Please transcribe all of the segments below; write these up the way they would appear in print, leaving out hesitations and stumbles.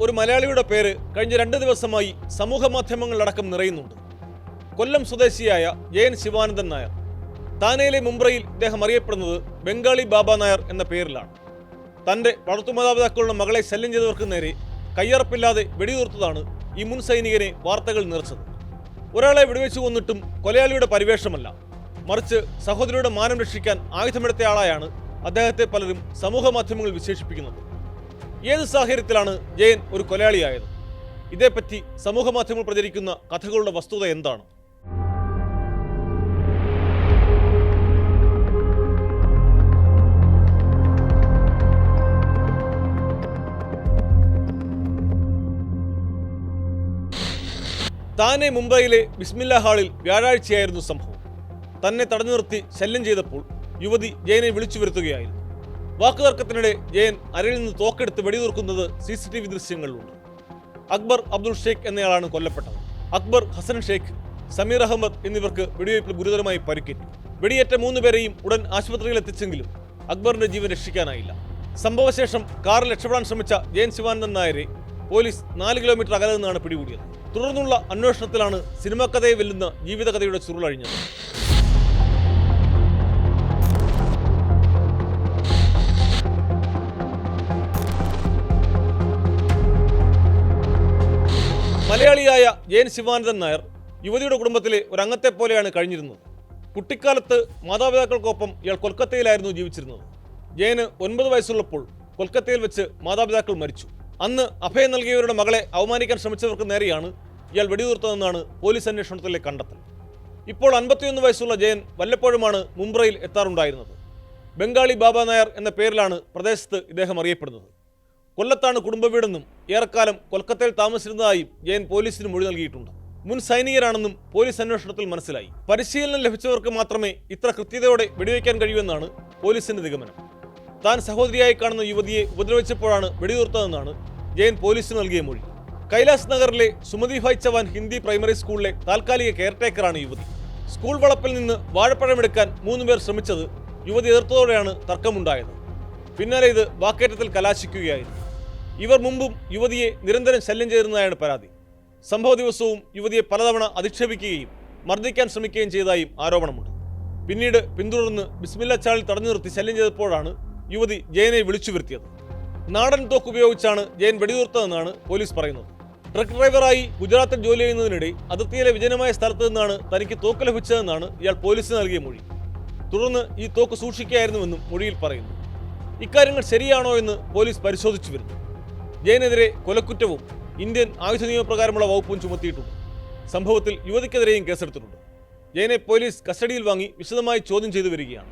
ഒരു മലയാളിയുടെ പേര് കഴിഞ്ഞ 2 ദിവസമായി സമൂഹ മാധ്യമങ്ങളിലടക്കം നിറയുന്നുണ്ട്. കൊല്ലം സ്വദേശിയായ ജയൻ ശിവാനന്ദൻ നായർ. താനെയിലെ മുംബ്രയിൽ ഇദ്ദേഹം അറിയപ്പെടുന്നത് ബംഗാളി ബാബ നായർ എന്ന പേരിലാണ്. തൻ്റെ വളർത്തുമാതാപിതാക്കളുടെ മകളെ ശല്യം ചെയ്തവർക്ക് നേരെ കയ്യറപ്പില്ലാതെ വെടിയുതിർത്തതാണ് ഈ മുൻ സൈനികനെ വാർത്തകൾ നിറച്ചത്. ഒരാളെ വെടിവെച്ചു കൊന്നിട്ടും കൊലയാളിയുടെ പരിവേഷമല്ല, മറിച്ച് സഹോദരിയുടെ മാനം രക്ഷിക്കാൻ ആയുധമെടുത്തയാളായാണ് അദ്ദേഹത്തെ പലരും സമൂഹ മാധ്യമങ്ങളിൽ വിശേഷിപ്പിക്കുന്നത്. ഏത് സാഹചര്യത്തിലാണ് ജയൻ ഒരു കൊലയാളിയായത്? ഇതേപ്പറ്റി സമൂഹ മാധ്യമങ്ങൾ പ്രചരിക്കുന്ന കഥകളുടെ വസ്തുത എന്താണ്? താനെ മുംബൈയിലെ ബിസ്മില്ല ഹാളിൽ വ്യാഴാഴ്ചയായിരുന്നു സംഭവം. തന്നെ തടഞ്ഞു നിർത്തി ശല്യം ചെയ്തപ്പോൾ യുവതി ജയനെ വിളിച്ചു വരുത്തുകയായിരുന്നു. വാക്കുതർക്കത്തിനിടെ ജയൻ അരയിൽ നിന്ന് തോക്കെടുത്ത് വെടിയുതിർക്കുന്നത് CCTV ദൃശ്യങ്ങളിലുണ്ട്. അക്ബർ അബ്ദുൾ ഷേഖ് എന്നയാളാണ് കൊല്ലപ്പെട്ടത്. അക്ബർ ഹസൻ ഷേഖ്, സമീർ അഹമ്മദ് എന്നിവർക്ക് വെടിവയ്പിൽ ഗുരുതരമായി പരിക്കേറ്റു. വെടിയേറ്റ 3 പേരെയും ഉടൻ ആശുപത്രിയിൽ എത്തിച്ചെങ്കിലും അക്ബറിന്റെ ജീവൻ രക്ഷിക്കാനായില്ല. സംഭവശേഷം കാറിൽ രക്ഷപ്പെടാൻ ശ്രമിച്ച ജയൻ ശിവാനന്ദൻ നായരെ പോലീസ് 4 കിലോമീറ്റർ അകലെ നിന്നാണ് പിടികൂടിയത്. തുടർന്നുള്ള അന്വേഷണത്തിലാണ് സിനിമാ കഥയെ വെല്ലുന്ന ജീവിതകഥയുടെ ചുരുളഴിഞ്ഞത്. മലയാളിയായ ജയൻ ശിവാനന്ദൻ നായർ യുവതിയുടെ കുടുംബത്തിലെ ഒരംഗത്തെ പോലെയാണ് കഴിഞ്ഞിരുന്നത്. കുട്ടിക്കാലത്ത് മാതാപിതാക്കൾക്കൊപ്പം ഇയാൾ കൊൽക്കത്തയിലായിരുന്നു ജീവിച്ചിരുന്നത്. ജയന് 9 വയസ്സുള്ളപ്പോൾ കൊൽക്കത്തയിൽ വെച്ച് മാതാപിതാക്കൾ മരിച്ചു. അന്ന് അഭയം നൽകിയവരുടെ മകളെ അവമാനിക്കാൻ ശ്രമിച്ചവർക്ക് നേരെയാണ് ഇയാൾ വെടിയുതിർത്തതെന്നാണ് പോലീസ് അന്വേഷണത്തിലെ കണ്ടെത്തൽ. ഇപ്പോൾ 51 വയസ്സുള്ള ജയൻ വല്ലപ്പോഴുമാണ് മുംബ്രയിൽ എത്താറുണ്ടായിരുന്നത്. ബംഗാളി ബാബ നായർ എന്ന പേരിലാണ് പ്രദേശത്ത് ഇദ്ദേഹം അറിയപ്പെടുന്നത്. കൊല്ലത്താണ് കുടുംബ വീടെന്നും ഏറെക്കാലം കൊൽക്കത്തയിൽ താമസിച്ചിരുന്നതായും ജയൻ പോലീസിന് മൊഴി നൽകിയിട്ടുണ്ട്. മുൻ സൈനികരാണെന്നും പോലീസ് അന്വേഷണത്തിൽ മനസ്സിലായി. പരിശീലനം ലഭിച്ചവർക്ക് മാത്രമേ ഇത്ര കൃത്യതയോടെ വെടിവെക്കാൻ കഴിയൂവെന്നാണ് പോലീസിന്റെ നിഗമനം. താൻ സഹോദരിയായി കാണുന്ന യുവതിയെ ഉപദ്രവിച്ചപ്പോഴാണ് വെടിയുതിർത്തതെന്നാണ് ജയൻ പോലീസിന് നൽകിയ മൊഴി. കൈലാസ് നഗറിലെ സുമതി ഭായ് ചവാൻ ഹിന്ദി പ്രൈമറി സ്കൂളിലെ താൽക്കാലിക കെയർടേക്കറാണ് യുവതി. സ്കൂൾ വളപ്പിൽ നിന്ന് വാഴപ്പഴമെടുക്കാൻ 3 പേർ ശ്രമിച്ചത് യുവതി എതിർത്തതോടെയാണ് തർക്കമുണ്ടായത്. പിന്നാലെ ഇത് വാക്കേറ്റത്തിൽ കലാശിക്കുകയായിരുന്നു. ഇവർ മുമ്പും യുവതിയെ നിരന്തരം ശല്യം ചെയ്തിരുന്നതായാണ് പരാതി. സംഭവ ദിവസവും യുവതിയെ പലതവണ അധിക്ഷേപിക്കുകയും മർദ്ദിക്കാൻ ശ്രമിക്കുകയും ചെയ്തതായും ആരോപണമുണ്ട്. പിന്നീട് പിന്തുടർന്ന് ബിസ്മില്ല ചാളിൽ തടഞ്ഞു നിർത്തി ശല്യം ചെയ്തപ്പോഴാണ് യുവതി ജയനെ വിളിച്ചു വരുത്തിയത്. നാടൻ തോക്ക് ഉപയോഗിച്ചാണ് ജയൻ വെടിയുതിർത്തതെന്നാണ് പോലീസ് പറയുന്നത്. ട്രക്ക് ഡ്രൈവറായി ഗുജറാത്തിൽ ജോലി ചെയ്യുന്നതിനിടെ അതിർത്തിയിലെ വിജനമായ സ്ഥലത്ത് നിന്നാണ് തനിക്ക് തോക്ക് ലഭിച്ചതെന്നാണ് ഇയാൾ പോലീസിന് നൽകിയ മൊഴി. തുടർന്ന് ഈ തോക്ക് സൂക്ഷിക്കുകയായിരുന്നുവെന്നും മൊഴിയിൽ പറയുന്നു. ഇക്കാര്യങ്ങൾ ശരിയാണോ എന്ന് പോലീസ് പരിശോധിച്ചു വരുന്നു. ജയനെതിരെ കൊലക്കുറ്റവും ഇന്ത്യൻ ആയുധ നിയമപ്രകാരമുള്ള വകുപ്പും ചുമത്തിയിട്ടുണ്ട്. സംഭവത്തിൽ യുവതിക്കെതിരെയും കേസെടുത്തിട്ടുണ്ട്. ജയനെ പോലീസ് കസ്റ്റഡിയിൽ വാങ്ങി വിശദമായി ചോദ്യം ചെയ്തു വരികയാണ്.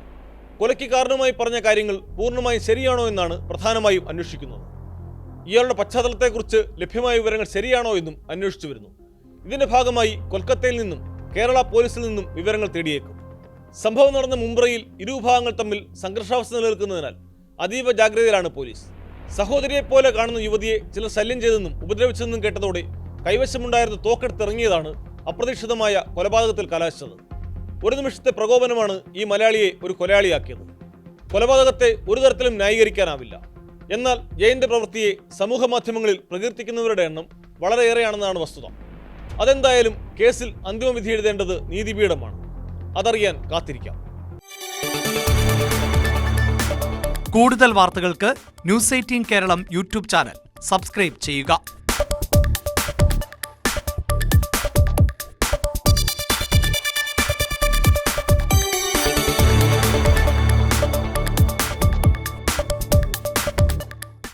കൊലയ്ക്ക് കാരണമായി പറഞ്ഞ കാര്യങ്ങൾ പൂർണ്ണമായും ശരിയാണോ എന്നാണ് പ്രധാനമായും അന്വേഷിക്കുന്നത്. ഇയാളുടെ പശ്ചാത്തലത്തെക്കുറിച്ച് ലഭ്യമായ വിവരങ്ങൾ ശരിയാണോ എന്നും അന്വേഷിച്ചു വരുന്നു. ഇതിന്റെ ഭാഗമായി കൊൽക്കത്തയിൽ നിന്നും കേരള പോലീസിൽ നിന്നും വിവരങ്ങൾ തേടിയേക്കും. സംഭവം നടന്ന മുംബ്രയിൽ ഇരുവിഭാഗങ്ങൾ തമ്മിൽ സംഘർഷാവസ്ഥ നിലനിൽക്കുന്നതിനാൽ അതീവ ജാഗ്രതയിലാണ് പോലീസ്. സഹോദരിയെപ്പോലെ കാണുന്ന യുവതിയെ ചിലർ ശല്യം ചെയ്തെന്നും ഉപദ്രവിച്ചെന്നും കേട്ടതോടെ കൈവശമുണ്ടായിരുന്ന തോക്കെടുത്തിറങ്ങിയതാണ് അപ്രതീക്ഷിതമായ കൊലപാതകത്തിൽ കലാശിച്ചത്. ഒരു നിമിഷത്തെ പ്രകോപനമാണ് ഈ മലയാളിയെ ഒരു കൊലയാളിയാക്കിയത്. കൊലപാതകത്തെ ഒരു തരത്തിലും ന്യായീകരിക്കാനാവില്ല. എന്നാൽ ജയന്റെ പ്രവൃത്തിയെ സമൂഹ മാധ്യമങ്ങളിൽ പ്രകീർത്തിക്കുന്നവരുടെ എണ്ണം വളരെയേറെയാണെന്നാണ് വസ്തുത. അതെന്തായാലും കേസിൽ അന്തിമവിധി എഴുതേണ്ടത് നീതിപീഠമാണ്. അതറിയാൻ കാത്തിരിക്കാം. കൂടുതൽ വാർത്തകൾക്ക് news 18 Keralam YouTube channel subscribe ചെയ്യുക.